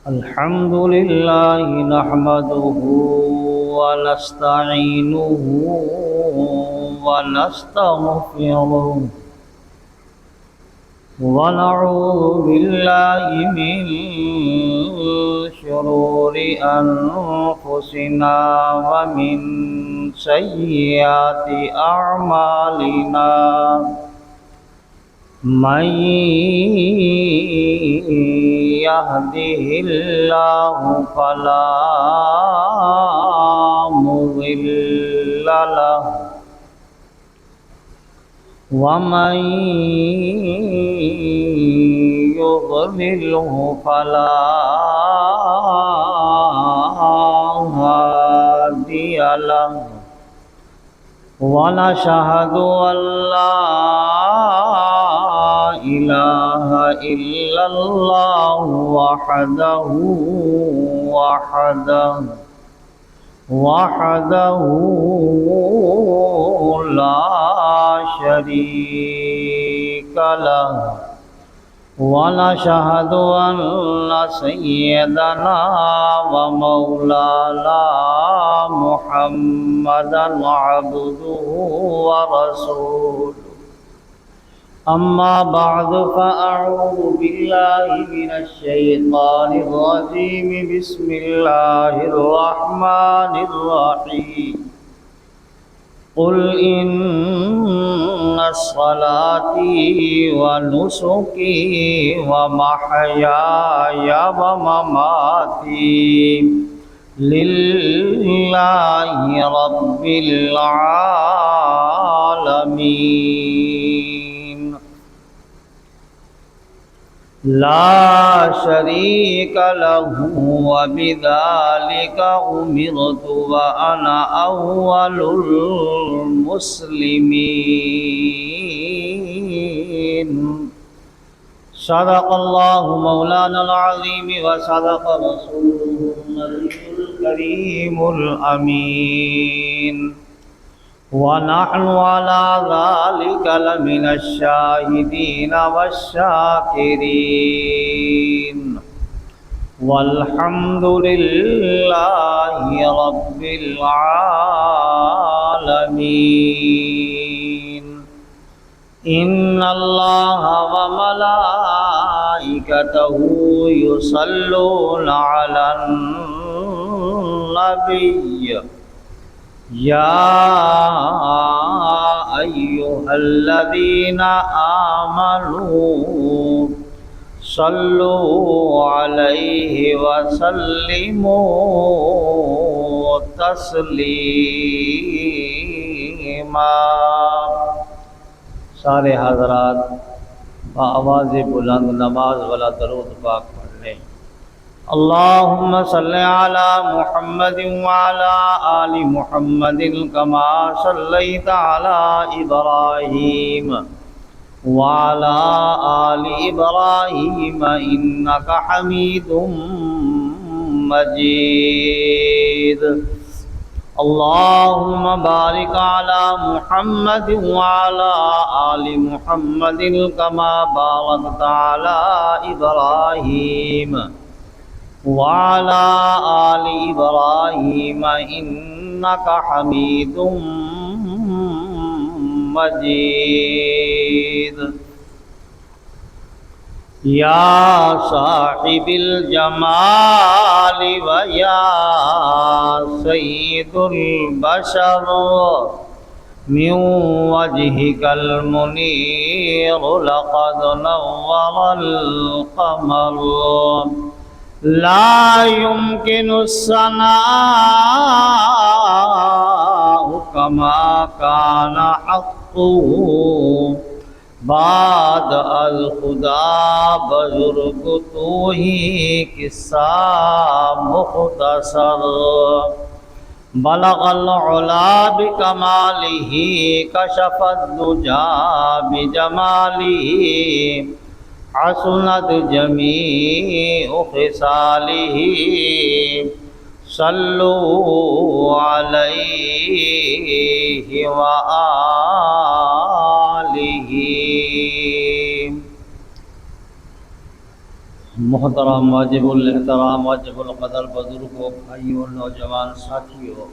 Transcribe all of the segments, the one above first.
الحمد لله نحمده ونستعينه ونستغفره ونعوذ بالله من شرور أنفسنا ومن سيئات أعمالنا من يهده الله فلا مضل له ومن يضلله فلا هادي له ونشهد أن لا إله إلا الله وحده لا شريك له ونشهد أن سيدنا ومولانا محمدا عبده ورسوله أما بعد فأعوذ بالله من الشيطان الرجيم بسم الله الرحمن الرحيم قل إن صلاتي ونسكي ومحياي ومماتي لله رب العالمين لا شريك له وبذلك أمرت وأنا أول المسلمين صدق الله مولانا العظيم وصدق رسوله النبي الكريم الأمين ونحن على ذلك لمن الشاهدين والشاكرين والحمد لله رب العالمين إن الله وملائكته يصلون على النبي يا أيها الذين آمنوا صلوا عليه وسلموا تسلیما۔ سارے حضرات بآواز بلند نماز والا درود پاک پڑھ لیں۔ اللهم صل على محمد وعلى آل محمد كما صليت على إبراهيم وعلى آل إبراهيم إنك حميد مجيد۔ اللهم بارك على محمد وعلى آل محمد كما باركت على إبراهيم وعلى آل إبراهيم إنك حميد مجيد۔ يا صاحب الجمال ويا سيد البشر من وجهك المنير لقد نور القمر لا يمكن الثناء كما كان حقه بعد الخدا بزرگ تو ہی قصہ مختصر بلغ العلا بکمالہ کشف الدجا بجمالہ حسنت جمیع خصالہ صلو علیہ وآلہ محترم واجب الاحترام واجب القدر بزرگوں، بھائیوں، نوجوان ساتھیوں،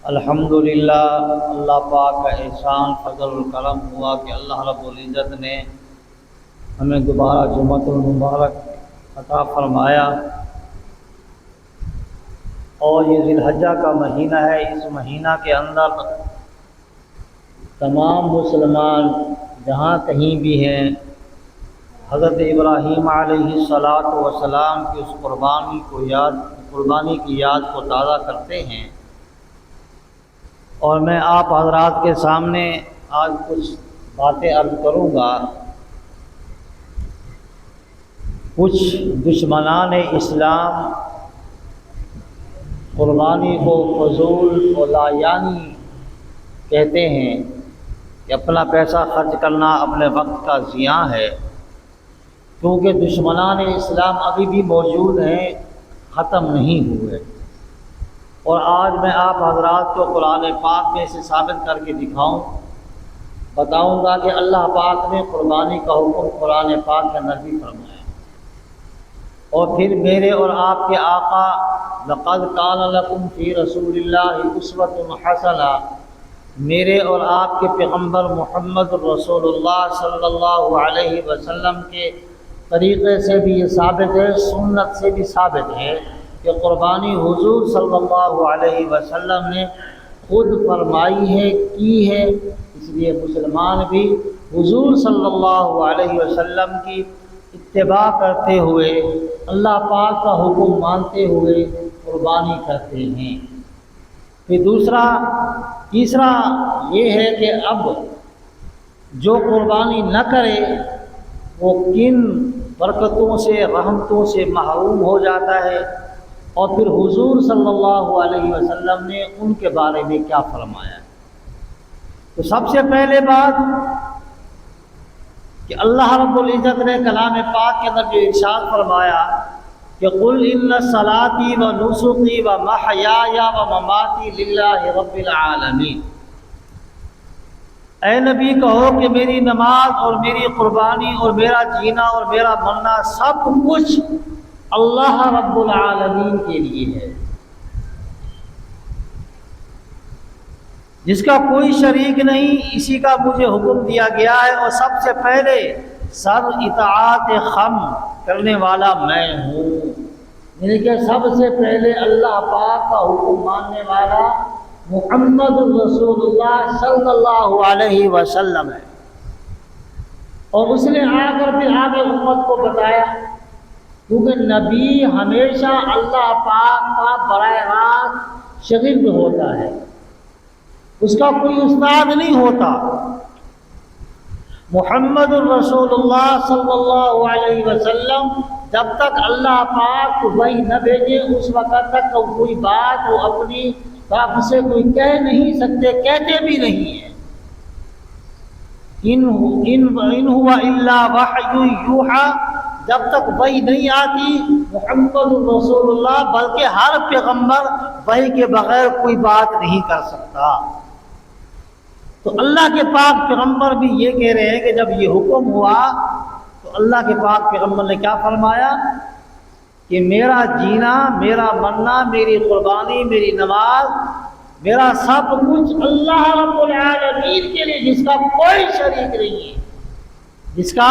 الحمدللہ اللہ پاک کا احسان فضل الکرم ہوا کہ اللہ رب العزت نے ہمیں دوبارہ جمعۃ المبارک عطا فرمایا، اور یہ ذی الحجہ کا مہینہ ہے۔ اس مہینہ کے اندر تمام مسلمان جہاں کہیں بھی ہیں حضرت ابراہیم علیہ السلام کی اس قربانی کی یاد کو تازہ کرتے ہیں، اور میں آپ حضرات کے سامنے آج کچھ باتیں عرض کروں گا۔ کچھ دشمنان اسلام قربانی کو فضول و لایانی کہتے ہیں کہ اپنا پیسہ خرچ کرنا اپنے وقت کا ضیاع ہے، کیونکہ دشمنان اسلام ابھی بھی موجود ہیں، ختم نہیں ہوئے۔ اور آج میں آپ حضرات کو قرآن پاک میں سے ثابت کر کے بتاؤں گا کہ اللہ پاک نے قربانی کا حکم قرآن پاک کے اندر بھی فرمایا، اور پھر میرے اور آپ کے آقا لقد کان لکم فی رسول اللہ اسوۃ حسنہ، میرے اور آپ کے پیغمبر محمد رسول اللہ صلی اللہ علیہ وسلم کے طریقے سے بھی یہ ثابت ہے، سنت سے بھی ثابت ہے کہ قربانی حضور صلی اللہ علیہ وسلم نے خود فرمائی ہے، کی ہے۔ اس لیے مسلمان بھی حضور صلی اللہ علیہ وسلم کی اتباع کرتے ہوئے، اللہ پاک کا حکم مانتے ہوئے قربانی کرتے ہیں۔ پھر تیسرا یہ ہے کہ اب جو قربانی نہ کرے وہ کن برکتوں سے، رحمتوں سے محروم ہو جاتا ہے، اور پھر حضور صلی اللہ علیہ وسلم نے ان کے بارے میں کیا فرمایا ہے۔ تو سب سے پہلے بات کہ اللہ رب العزت نے کلام پاک کے اندر جو ارشاد فرمایا کہ قل ان صلاتی و نسکی و محیای و مماتی للہ رب العالمین، اے نبی کہو کہ میری نماز اور میری قربانی اور میرا جینا اور میرا مرنا سب کچھ اللہ رب العالمین کے لیے ہے، جس کا کوئی شریک نہیں، اسی کا مجھے حکم دیا گیا ہے، اور سب سے پہلے سر اطاعت خم کرنے والا میں ہوں، یعنی کہ سب سے پہلے اللہ پاک کا حکم ماننے والا محمد رسول اللہ صلی اللہ علیہ وسلم ہے۔ اور اس نے آ کر پھر آگے امت کو بتایا، کیونکہ نبی ہمیشہ اللہ پاک کا براہ راست شاگرد ہوتا ہے، اس کا کوئی استاد نہیں ہوتا۔ محمد رسول اللہ صلی اللہ علیہ وسلم جب تک اللہ پاک وحی نہ بھیجے اس وقت تک کوئی بات وہ اپنی طرف سے کوئی کہہ نہیں سکتے، کہتے بھی نہیں ہیں۔ ان ہوا الا وحی یوحی، جب تک وحی نہیں آتی محمد رسول اللہ، بلکہ ہر پیغمبر وحی کے بغیر کوئی بات نہیں کر سکتا۔ تو اللہ کے پاک پیغمبر بھی یہ کہہ رہے ہیں کہ جب یہ حکم ہوا تو اللہ کے پاک پیغمبر نے کیا فرمایا کہ میرا جینا، میرا مرنا، میری قربانی، میری نماز، میرا سب کچھ اللہ رب العالمین کے لیے، جس کا کوئی شریک نہیں ہے، جس کا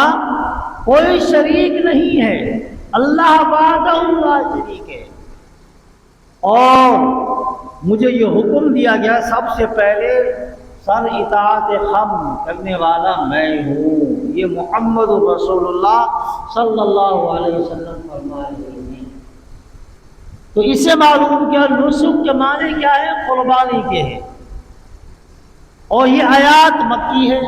کوئی شریک نہیں ہے، اللہ وحدہ لا شریک ہے۔ اور مجھے یہ حکم دیا گیا سب سے پہلے سر اطاعت خم کرنے والا میں ہوں، یہ محمد رسول اللہ صلی اللہ علیہ وسلم فرما رہے ہیں۔ تو اس سے معلوم کیا نسک کے معنی کیا ہے، قربانی کے ہیں، اور یہ آیات مکی ہے۔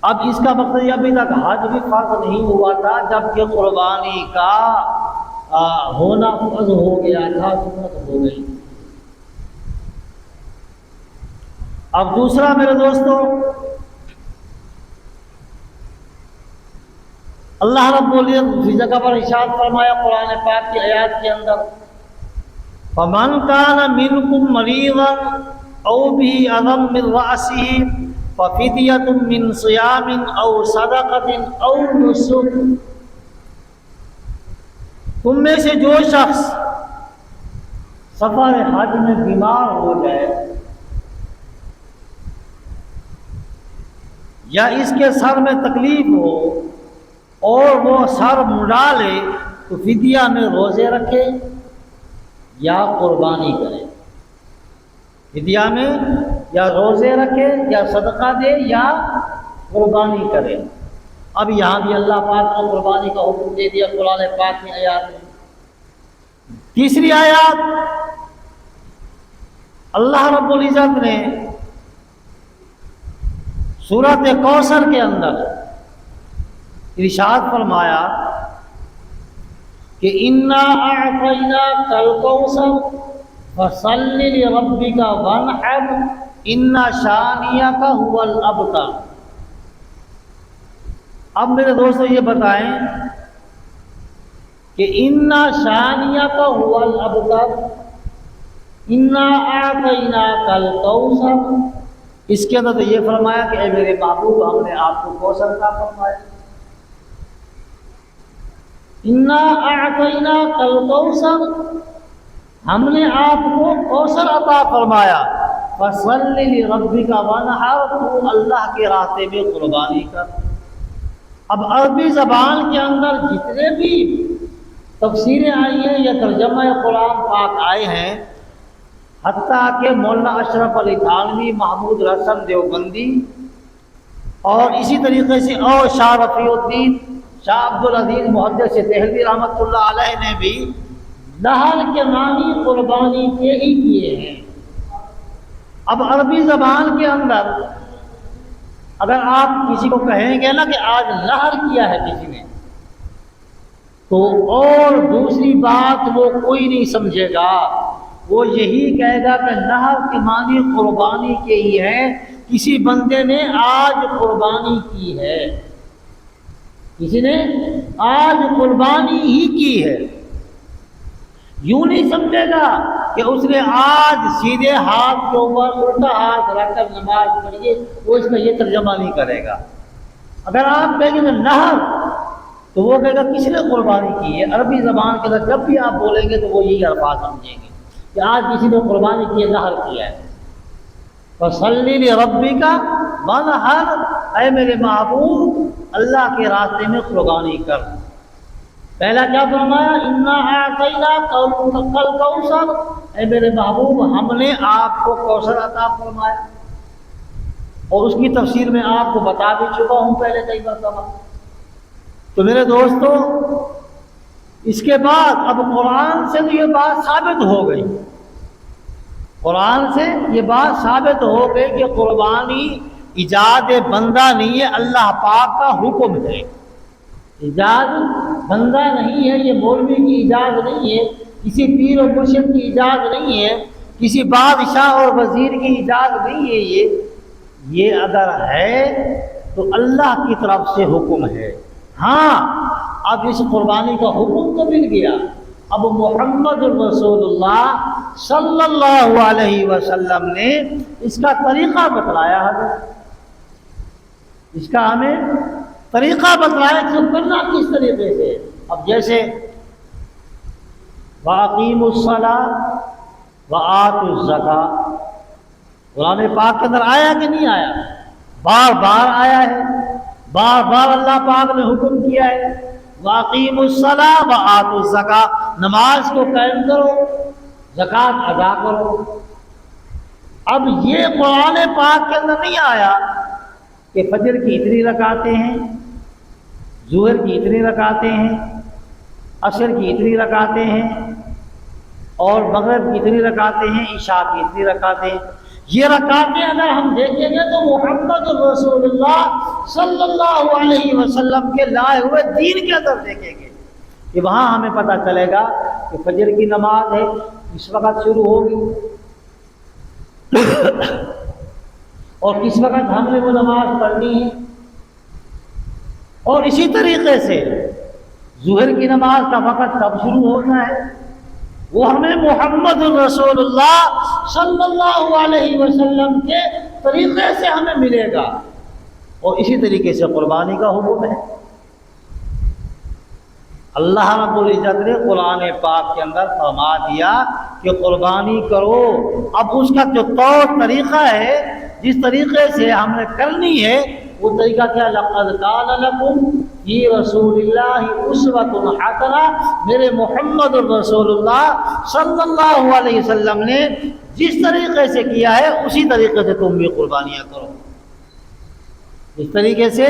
اب اس کا مقصد ابھی تک حج بھی فرض نہیں ہوا تھا، جب کہ قربانی کا ہونا فرض ہو گیا تھا، سنت ہو گئی۔ اب دوسرا میرے دوستوں، اللہ رب العزت دوسری جگہ پر ارشاد فرمایا قرآن پاک کی آیات کے اندر، فَمَنْ كَانَ مِنْكُمْ مَرِيضًا، او به اذى من رأسه ففدية من صيام او صدقة او نسك۔ تم میں سے جو شخص سفر حج میں بیمار ہو جائے یا اس کے سر میں تکلیف ہو اور وہ سر مڈا لے تو فدیہ میں روزے رکھے یا قربانی کرے۔ فدیہ میں یا روزے رکھے یا صدقہ دے یا قربانی کرے۔ اب یہاں بھی اللہ پاک نے قربانی کا حکم دے دیا قرآن پاک کی آیات میں۔ تیسری آیات اللہ رب العزت نے سورۃ کوثر کے اندر ارشاد فرمایا کہ انا اعطیناک الکوثر فصل لربک وانحر ان شانئک هو الابتر۔ اب میرے دوستو یہ بتائیں کہ انا شانئک هو الابتر، انا اعطیناک الکوثر، اس کے اندر تو یہ فرمایا کہ اے میرے محبوب ہم نے آپ کو کوثر عطا فرمایا۔ انا اعطیناک الکوثر، ہم نے آپ کو کوثر عطا فرمایا۔ فصل لربک وانحر، تو اللہ کے راستے میں قربانی کر۔ اب عربی زبان کے اندر جتنے بھی تفسیریں آئی ہیں یا ترجمہ قرآن پاک آئے ہیں، حتیٰ کہ مولانا اشرف علی تھانوی، محمود رسن دیوبندی اور اسی طریقے سے اور شاہ رفیع الدین شاہ عبدالعزیز محدث دہلوی رحمۃ اللہ علیہ نے بھی نہر کے معنی قربانی کے ہی کیے ہیں۔ اب عربی زبان کے اندر اگر آپ کسی کو کہیں گے نا کہ آج نہر کیا ہے کسی نے، تو اور دوسری بات وہ کوئی نہیں سمجھے گا، وہ یہی کہے گا کہ نہر کے معنی قربانی کے ہی ہے، کسی بندے نے آج قربانی کی ہے، کسی نے آج قربانی ہی کی ہے۔ یوں نہیں سمجھے گا کہ اس نے آج سیدھے ہاتھ کے اوپر الٹا ہاتھ رکھ کر نماز پڑھی، وہ اس میں یہ ترجمہ نہیں کرے گا۔ اگر آپ کہیں گے نہر تو وہ کہے گا کس نے قربانی کی ہے۔ عربی زبان کے اندر جب بھی آپ بولیں گے تو وہ یہی الفاظ سمجھیں گے کہ آج کسی نے قربانی کی ہے، نہر کیا ہے۔ فصلی لربک وانحر، اے میرے محبوب اللہ کے راستے میں قربانی کر۔ پہلا کیا فرمایا؟ انا اعطیناک الکوثر، اے میرے محبوب ہم نے آپ کو کوثر عطا فرمایا، اور اس کی تفسیر میں آپ کو بتا بھی چکا ہوں پہلے کئی مرتبہ۔ تو میرے دوستو اس کے بعد اب قرآن سے تو یہ بات ثابت ہو گئی، قرآن سے یہ بات ثابت ہو گئی کہ قربانی ایجاد بندہ نہیں ہے، اللہ پاک کا حکم ہے۔ ایجاد بندہ نہیں ہے، یہ مولوی کی ایجاد نہیں ہے، کسی پیر و مرشد کی ایجاد نہیں ہے، کسی بادشاہ اور وزیر کی ایجاد نہیں ہے، یہ اگر ہے تو اللہ کی طرف سے حکم ہے۔ ہاں اب اس قربانی کا حکم تو مل گیا، اب محمد الرسول اللہ صلی اللہ علیہ وسلم نے اس کا طریقہ بتلایا ہے، اس کا ہمیں طریقہ بتلایا کہ کرنا کس طریقے سے۔ اب جیسے وَأَقِيمُوا الصَّلَاةَ وَآتُوا الزَّكَاةَ، قرآن پاک کے اندر آیا کہ نہیں آیا؟ بار بار آیا ہے، بار بار اللہ پاک نے حکم کیا ہے وَأَقِيمُوا الصَّلَاةَ وَآتُوا الزَّكَاةَ، نماز کو قائم کرو، زکوٰۃ ادا کرو۔ اب یہ قرآن پاک کے اندر نہیں آیا کہ فجر کی اتنی رکعتیں ہیں، ظہر کی اتنی رکعتیں ہیں، عصر کی اتنی رکعتیں ہیں، اور مغرب کی اتنی رکعتیں ہیں، عشاء کی اتنی رکعتیں ہیں۔ یہ رکعتیں اگر ہم دیکھیں گے تو محمد رسول اللہ صلی اللہ علیہ وسلم کے لائے ہوئے دین کے اندر دیکھیں گے کہ وہاں ہمیں پتہ چلے گا کہ فجر کی نماز ہے اس وقت شروع ہوگی اور کس وقت ہم نے وہ نماز پڑھنی ہے، اور اسی طریقے سے ظہر کی نماز کا وقت کب شروع ہونا ہے، وہ ہمیں محمد رسول اللہ صلی اللہ علیہ وسلم کے طریقے سے ہمیں ملے گا، اور اسی طریقے سے قربانی کا حکم ہے۔ اللہ رب العزت نے قرآن پاک کے اندر فرما دیا کہ قربانی کرو۔ اب اس کا جو طور طریقہ ہے، جس طریقے سے ہم نے کرنی ہے، وہ طریقہ کیا؟ لَقَدْ كَانَ لَكُمْ فِي رَسُولِ اللَّهِ أُسْوَةٌ حَسَنَةٌ، میرے محمد الرسول اللہ صلی اللہ علیہ وسلم نے جس طریقے سے کیا ہے اسی طریقے سے تم بھی قربانیاں کرو۔ اس طریقے سے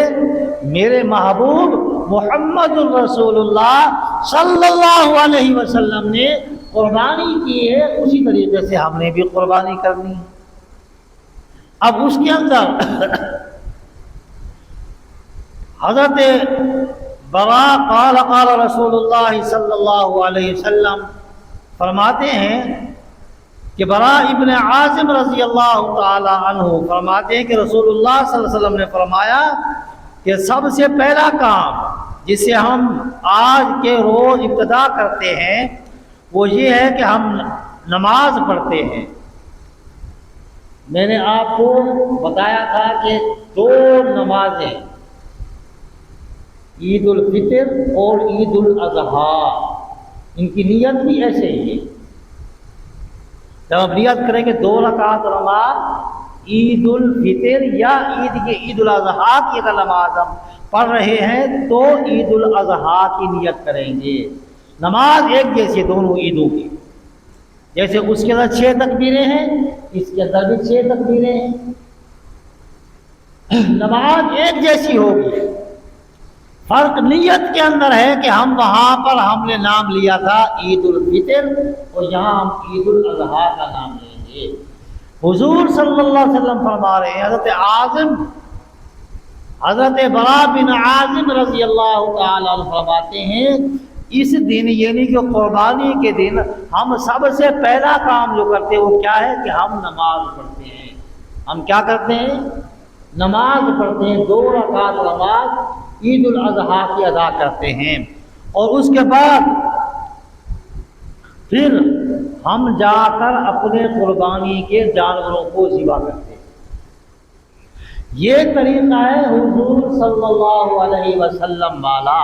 میرے محبوب محمد الرسول اللہ صلی اللہ علیہ وسلم نے قربانی کی ہے، اسی طریقے سے ہم نے بھی قربانی کرنی ہے۔ اب اس کے اندر حضرت برا قال قال رسول اللہ صلی اللہ علیہ وسلم فرماتے ہیں کہ برا ابن عازم رضی اللہ تعالی عنہ فرماتے ہیں کہ رسول اللہ صلی اللہ علیہ وسلم نے فرمایا کہ سب سے پہلا کام جسے ہم آج کے روز ابتدا کرتے ہیں وہ یہ ہے کہ ہم نماز پڑھتے ہیں۔ میں نے آپ کو بتایا تھا کہ دو نمازیں، عید الفطر اور عید الاضحیٰ، ان کی نیت بھی ایسے ہی ہے۔ جب ہم نیت کریں گے 2 رکعت نماز عید الفطر یا عید الاضحیٰ کی اگر نماز ہم پڑھ رہے ہیں تو عید الاضحیٰ کی نیت کریں گے۔ نماز ایک جیسی دونوں عیدوں کی، جیسے اس کے اندر 6 تکبیریں ہیں، اس کے اندر بھی 6 تکبیریں ہیں، نماز ایک جیسی ہوگی۔ فرق نیت کے اندر ہے کہ ہم وہاں پر ہم نے نام لیا تھا عید الفطر اور یہاں ہم عید الاضحیٰ کا نام لیں گے۔ حضور صلی اللہ علیہ وسلم فرما رہے ہیں، حضرت برا بن عازم رضی اللہ تعالی عنہ فرماتے ہیں اس دن یعنی کہ قربانی کے دن ہم سب سے پہلا کام جو کرتے ہیں وہ کیا ہے کہ ہم نماز پڑھتے ہیں۔ ہم کیا کرتے ہیں؟ نماز پڑھتے ہیں، 2 رکعت نماز عید الاضحیٰ کی ادا کرتے ہیں، اور اس کے بعد پھر ہم جا کر اپنے قربانی کے جانوروں کو ذبح کرتے ہیں۔ یہ طریقہ ہے حضور صلی اللہ علیہ وسلم والا۔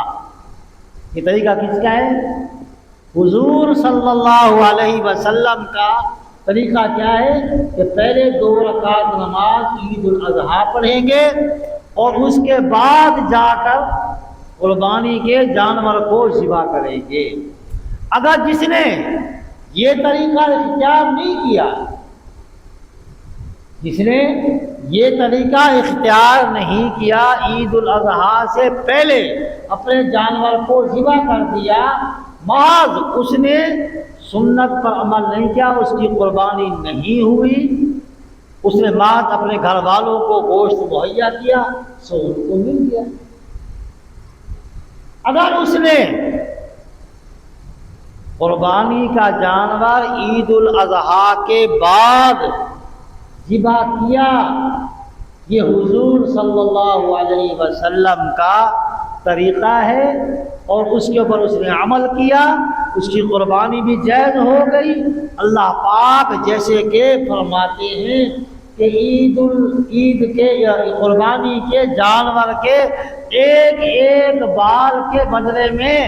یہ طریقہ کس کا ہے؟ حضور صلی اللہ علیہ وسلم کا طریقہ کیا ہے کہ پہلے 2 رکعت نماز عید الاضحیٰ پڑھیں گے اور اس کے بعد جا کر قربانی کے جانور کو ذبح کریں گے۔ اگر جس نے یہ طریقہ اختیار نہیں کیا، جس نے یہ طریقہ اختیار نہیں کیا، عید الاضحیٰ سے پہلے اپنے جانور کو ذبح کر دیا، محض اس نے سنت پر عمل نہیں کیا، اس کی قربانی نہیں ہوئی، اس نے محض اپنے گھر والوں کو گوشت مہیا کیا، سو ان کو مل گیا۔ اگر اس نے قربانی کا جانور عید الاضحیٰ کے بعد ذبح کیا، یہ حضور صلی اللہ علیہ وسلم کا طریقہ ہے، اور اس کے اوپر اس نے عمل کیا، اس کی قربانی بھی جائز ہو گئی۔ اللہ پاک جیسے کہ فرماتے ہیں کہ عید کے قربانی کے جانور کے ایک ایک بال کے بدلے میں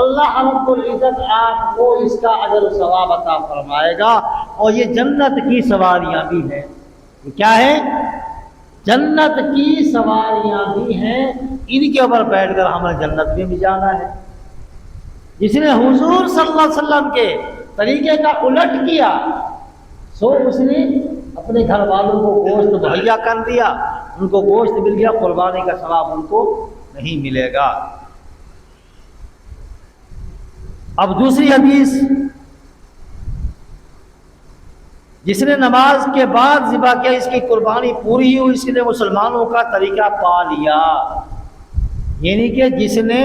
اللہ رب العزت آپ کو اس کا اجر و ثواب عطا فرمائے گا، اور یہ جنت کی سواریاں بھی ہیں۔ کیا ہے؟ جنت کی سواریاں بھی ہیں، ان کے اوپر بیٹھ کر ہمیں جنت میں بھی جانا ہے۔ جس نے حضور صلی اللہ علیہ وسلم کے طریقے کا الٹ کیا، سو اس نے اپنے گھر والوں کو گوشت مہیا کر دیا، ان کو گوشت مل گیا، قربانی کا ثواب ان کو نہیں ملے گا۔ اب دوسری حدیث، جس نے نماز کے بعد ذبح کیا، اس کی قربانی پوری ہوئی، اس نے مسلمانوں کا طریقہ پا لیا، یعنی کہ جس نے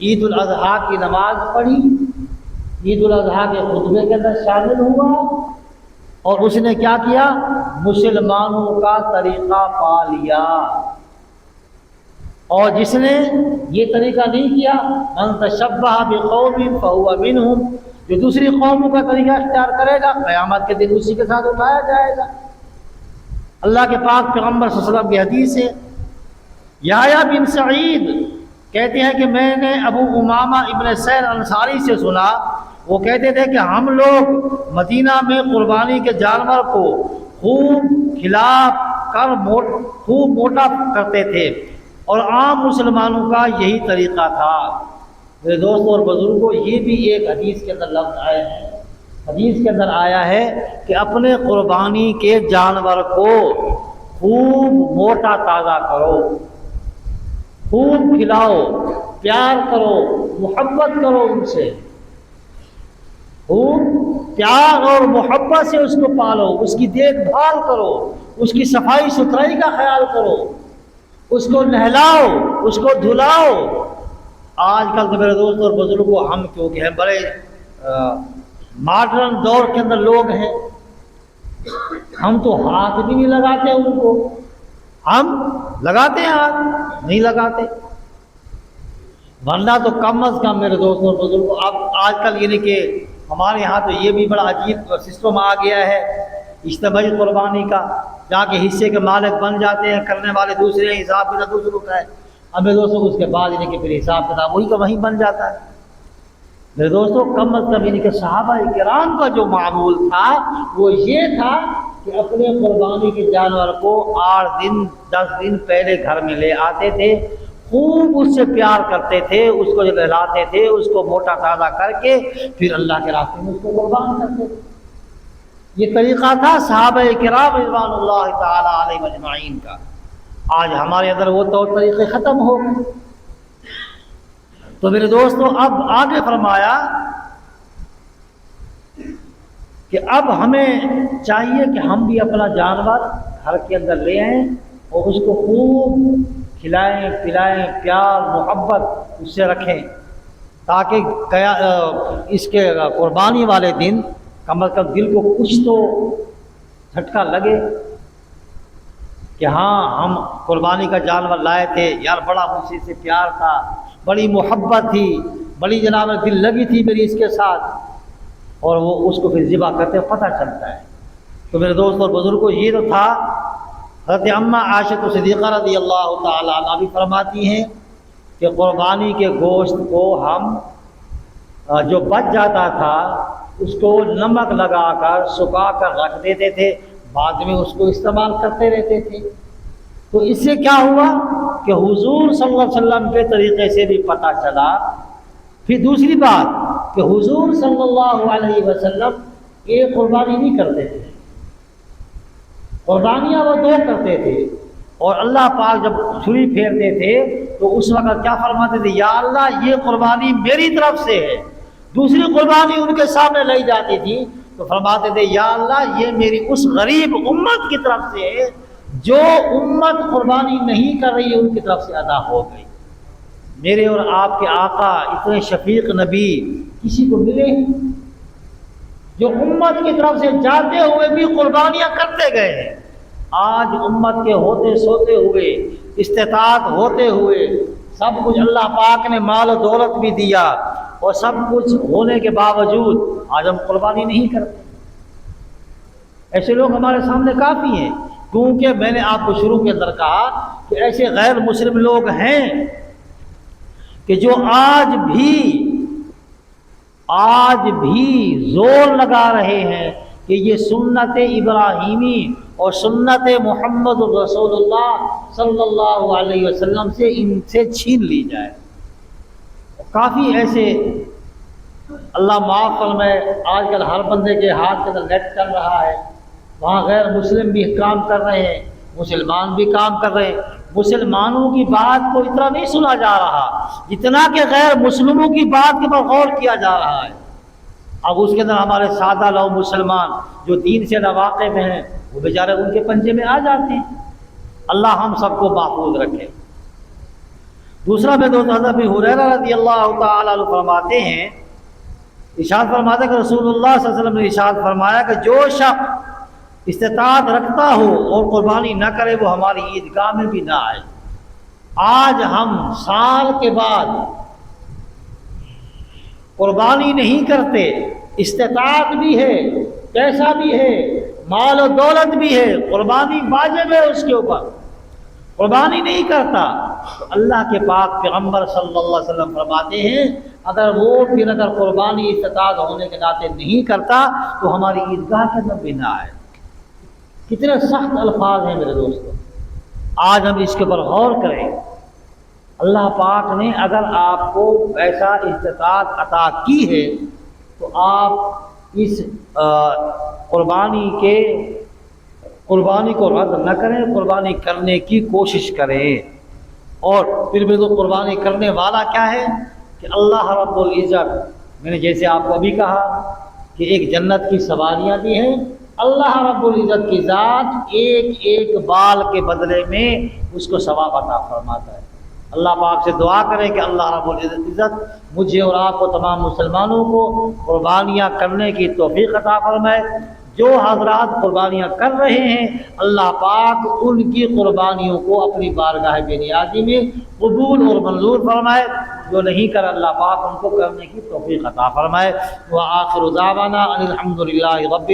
عید الاضحیٰ کی نماز پڑھی، عید الاضحیٰ کے خطبے کے اندر شامل ہوا، اور اس نے کیا کیا؟ مسلمانوں کا طریقہ پا لیا۔ اور جس نے یہ طریقہ نہیں کیا، من تشبہ بقوم فہو منہم، جو دوسری قوموں کا طریقہ اختیار کرے گا قیامت کے دن اسی کے ساتھ اٹھایا جائے گا۔ اللہ کے پاک پیغمبر صلی اللہ علیہ وسلم کی حدیث ہے، یحییٰ بن سعید کہتے ہیں کہ میں نے ابو امامہ ابن سیر انصاری سے سنا، وہ کہتے تھے کہ ہم لوگ مدینہ میں قربانی کے جانور کو خوب کھلا کر خوب موٹا کرتے تھے، اور عام مسلمانوں کا یہی طریقہ تھا۔ میرے دوستوں اور بزرگوں، یہ بھی ایک حدیث کے اندر لفظ آئے ہیں، حدیث کے اندر آیا ہے کہ اپنے قربانی کے جانور کو خوب موٹا تازہ کرو، خوب کھلاؤ، پیار کرو، محبت کرو ان سے، خوب پیار اور محبت سے اس کو پالو، اس کی دیکھ بھال کرو، اس کی صفائی ستھرائی کا خیال کرو، اس کو نہلاؤ، اس کو دھلاؤ۔ آج کل تو میرے دوست اور بزرگوں، ہم کیونکہ ہیں بڑے ماڈرن دور کے اندر لوگ ہیں، ہم تو ہاتھ بھی نہیں لگاتے ان کو، ہم لگاتے ہیں ہاتھ نہیں لگاتے، ورنہ تو کم از کم میرے دوستوں اور بزرگوں اب آج کل یعنی کہ ہمارے یہاں تو یہ بھی بڑا عجیب سسٹم آ گیا ہے اجتماعی قربانی کا، جہاں کے حصے کے مالک بن جاتے ہیں، کرنے والے دوسرے ہیں، حساب کتاب دوسروں کا ہے۔ اب میرے دوستوں اس کے بعد یعنی کہ پھر حساب کتاب وہی کا وہیں بن جاتا ہے۔ میرے دوستوں کم از کم یعنی کہ صحابہ کرام کا جو معمول تھا وہ یہ تھا کہ اپنے قربانی کے جانور کو 8 دن 10 دن پہلے گھر میں لے آتے تھے، خوب اس سے پیار کرتے تھے، اس کو جب نہلاتے تھے، اس کو موٹا تازہ کر کے پھر اللہ کے راستے میں اس کو قربان کرتے تھے۔ یہ طریقہ تھا صحابہ کرام رضوان اللہ تعالی علیہم اجمعین کا۔ آج ہمارے اندر وہ طور طریقے ختم ہو گئے۔ تو میرے دوستوں اب آگے فرمایا کہ اب ہمیں چاہیے کہ ہم بھی اپنا جانور گھر کے اندر لے آئیں اور اس کو خوب کھلائیں پلائیں، پیار محبت اس سے رکھیں، تاکہ اس کے قربانی والے دن کم از کم دل کو کچھ تو جھٹکا لگے کہ ہاں ہم قربانی کا جانور لائے تھے، یار بڑا مجھ سے پیار تھا، بڑی محبت تھی، بڑی جناب دل لگی تھی میری اس کے ساتھ، اور وہ اس کو پھر ذبح کرتے پتہ چلتا ہے۔ تو میرے دوست اور بزرگوں یہ تو تھا۔ حضرت اماں عائشہ صدیقہ رضی اللہ تعالی عنہا بھی فرماتی ہیں کہ قربانی کے گوشت کو ہم جو بچ جاتا تھا اس کو نمک لگا کر سکھا کر رکھ دیتے تھے، بعد میں اس کو استعمال کرتے رہتے تھے۔ تو اس سے کیا ہوا کہ حضور صلی اللہ علیہ وسلم کے طریقے سے بھی پتہ چلا۔ پھر دوسری بات کہ حضور صلی اللہ علیہ وسلم ایک قربانی نہیں کرتے تھے، قربانیاں وہ 2 کرتے تھے، اور اللہ پاک جب چھری پھیرتے تھے تو اس وقت کیا فرماتے تھے، یا اللہ یہ قربانی میری طرف سے ہے۔ دوسری قربانی ان کے سامنے لائی جاتی تھی تو فرماتے تھے، یا اللہ یہ میری اس غریب امت کی طرف سے ہے جو امت قربانی نہیں کر رہی ہے، ان کی طرف سے ادا ہو گئی۔ میرے اور آپ کے آقا اتنے شفیق نبی کسی کو ملے جو امت کی طرف سے جاتے ہوئے بھی قربانیاں کرتے گئے ہیں۔ آج امت کے ہوتے سوتے ہوئے، استطاعت ہوتے ہوئے، سب کچھ اللہ پاک نے مال و دولت بھی دیا، اور سب کچھ ہونے کے باوجود آج ہم قربانی نہیں کرتے۔ ایسے لوگ ہمارے سامنے کافی ہیں، کیونکہ میں نے آپ کو شروع کے اندر کہا کہ ایسے غیر مسلم لوگ ہیں کہ جو آج بھی زور لگا رہے ہیں کہ یہ سنت ابراہیمی اور سنت محمد رسول اللہ صلی اللہ علیہ وسلم سے ان سے چھین لی جائے۔ کافی ایسے اللہ معاف فرمائے، آج کل ہر بندے کے ہاتھ کے اندر نیٹ چل رہا ہے، وہاں غیر مسلم بھی کام کر رہے ہیں، مسلمان بھی کام کر رہے ہیں۔ مسلمانوں کی بات کو اتنا نہیں سنا جا رہا جتنا کہ غیر مسلموں کی بات کے پر غور کیا جا رہا ہے۔ اب اس کے اندر ہمارے سادہ لو مسلمان جو دین سے ناواقف ہیں وہ بیچارے ان کے پنجے میں آ جاتے ہیں۔ اللہ ہم سب کو محفوظ رکھے۔ دوسرا میں حضرت ابی ہریرہ رضی اللہ تعالی عنہ فرماتے ہیں، ارشاد فرماتے کہ رسول اللہ صلی اللہ علیہ وسلم نے ارشاد فرمایا کہ جو شخص استطاعت رکھتا ہو اور قربانی نہ کرے وہ ہماری عیدگاہ میں بھی نہ آئے۔ آج ہم سال کے بعد قربانی نہیں کرتے، استطاعت بھی ہے، پیسہ بھی ہے، مال و دولت بھی ہے، قربانی واجب ہے اس کے اوپر، قربانی نہیں کرتا، تو اللہ کے پاک پیغمبر صلی اللہ علیہ وسلم فرماتے ہیں اگر وہ پھر اگر قربانی استطاعت ہونے کے ناطے نہیں کرتا تو ہماری عیدگاہ کے اندر بھی نہ آئے۔ کتنے سخت الفاظ ہیں میرے دوستو، آج ہم اس کے اوپر غور کریں۔ اللہ پاک نے اگر آپ کو ایسا استطاعت عطا کی ہے تو آپ اس قربانی کو رد نہ کریں، قربانی کرنے کی کوشش کریں۔ اور پھر بھی تو قربانی کرنے والا کیا ہے کہ اللہ رب العزت، میں نے جیسے آپ کو ابھی کہا کہ ایک جنت کی سواریاں بھی ہیں، اللہ رب العزت کی ذات ایک ایک بال کے بدلے میں اس کو ثواب عطا فرماتا ہے۔ اللہ پاک سے دعا کریں کہ اللہ رب العزت مجھے اور آپ کو تمام مسلمانوں کو قربانیاں کرنے کی توفیق عطا فرمائے۔ جو حضرات قربانیاں کر رہے ہیں اللہ پاک ان کی قربانیوں کو اپنی بارگاہ بے نیازی میں قبول اور منظور فرمائے، جو نہیں کر اللہ پاک ان کو کرنے کی توفیق عطا فرمائے۔ وآخر دعوانا ان الحمد للہ رب